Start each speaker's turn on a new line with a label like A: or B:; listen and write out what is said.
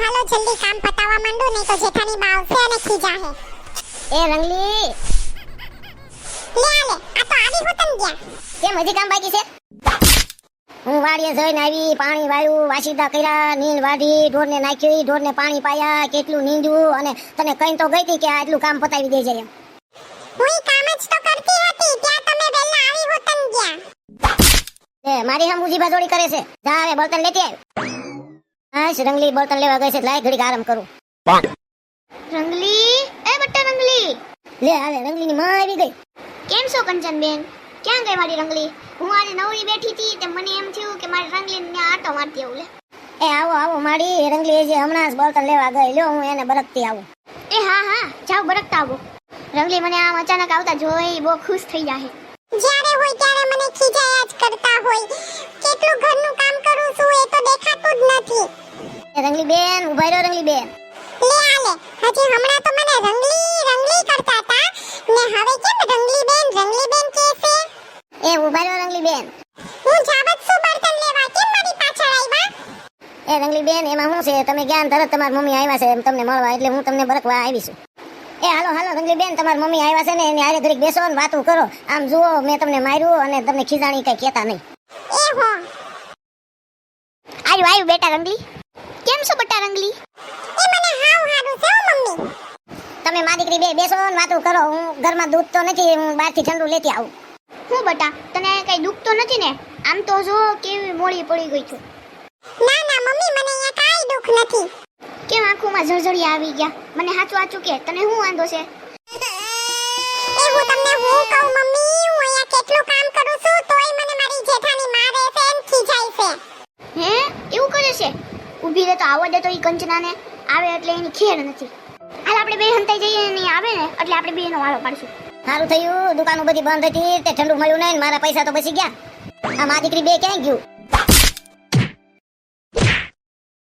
A: હાલો જલ્દી કામ પતાવવા માંડો નહીં તો જેઠાની બા આવશે અને ખીજાહે.
B: એ રંગલી
A: લે આ તો આવી હોતન ગયા.
B: કેમ હજી કામ બાકી છે? હું વાડીએ જઈને આવી, પાણી વાળ્યું, વાસીદા કર્યા, નીંદ વાઢી, ઢોરને નાખી, ઢોરને પાણી પાયા, કેટલું નીંદવું અને તને કઈ તો ગઈ હતી કે આટલું કામ પતાવી દેજે એમ.
A: હુંય કામ જ તો કરતી હતી ત્યાં તમે વેલા આવી હોતન ગયા.
B: એ મારી હમ ઉજી બાજોડી કરે છે. જા હવે બળતણ લેતી આવ. હા રંગલી બળતણ લેવા ગઈ છે, લાય ઘડીક આરામ કરું.
C: રંગલી, એ બટ્ટા રંગલી,
B: લે હવે રંગલીની માં આવી ગઈ.
C: કેમ છો કંચન બેન? ક્યાં ગઈ મારી રંગલી? હું આજે નવરી બેઠી હતી તે મને એમ થયું કે મારી રંગલીને ત્યાં આટો મારતી આવું. લે
B: એ આવો આવો માડી રંગલી જે હમણાં જ બળતણ લેવા ગઈ. લ્યો હું એને બરકતી આવું.
C: એ હા હા, જાઓ બરકતા આવો. રંગલી મને આમ અચાનક આવતા જોઈ બહુ ખુશ થઈ જાય.
A: જ્યારે હોય ત્યારે મને ખીજાયા જ કરતા હોય. કેટલું ઘરનું કામ કરું છું એ તો દેખાતું જ નથી.
B: એ રંગલી બેન ઉભા રહ્યો. રંગલી બેન
A: લે હજી હમણાં તો મને રંગલી રંગલી કરતા હતા ને હવે કેમ રંગલી બેન કહે છે?
B: એ ઉભા રહ્યો રંગલી બેન.
A: હું જાવત છું બર્તન લેવા, કેમ મારી પાછળ આવ્યા?
B: એ રંગલી બેન એમાં શું છે, તમે જ્ઞાન તરત તમારી મમ્મી આવ્યા છે તમને મળવા, એટલે હું તમને બરકવા આવી છું. એ હાલો હાલો રંગલી બેન, તમારી મમ્મી આવ્યા છે ને એની હારે ઘડીક બેસો ને વાતું કરો. આમ જુઓ મેં તમને માર્યું અને તમને ખીજાણી કઈ કહેતા નહીં.
A: એ હો
C: આવ્યું બેટા રંગલી. કેમ છો બટ્ટા રંગલી?
A: એ મને હાવ હારું છે હો મમ્મી.
B: તમે મારી દીકરી બે બેસો ને વાતું કરો. હું ઘરમાં દૂધ તો નથી, હું બહારથી ઠંડુ લેતી આવું.
C: હું બટા તને કઈ દુખ તો નથી ને? આમ તો જો કેવી મોળી પડી ગઈ છું.
A: ના ના મમ્મી મને અહીંયા કાઈ દુખ નથી.
C: કેમ આંખોમાં જળજળિયા આવી ગયા? મને સાચું સાચું કે તને શું વાંધો છે?
A: એ હું તમને હું કહું મમ્મી, હું અહીંયા કેટલું કામ કરું છું તોય મને મારી જેઠાની મારે છે એમ ખીજાય છે.
C: હે એવું કરે છે? ઊભી રહે તો આવવા દે તો ઈ કંચનાને. આવે એટલે એની ખેર નથી. હાલ આપણે બે હંતાઈ જઈએ ને ઈ આવે ને એટલે આપણે બે નો વાળો પાડશું.
B: સારું થયું દુકાનો બધી બંધ હતી તે ઠંડુ મળ્યું નહીં, મારા પૈસા તો બચી ગયા. આ મારી દીકરી બે ક્યાં ગયું?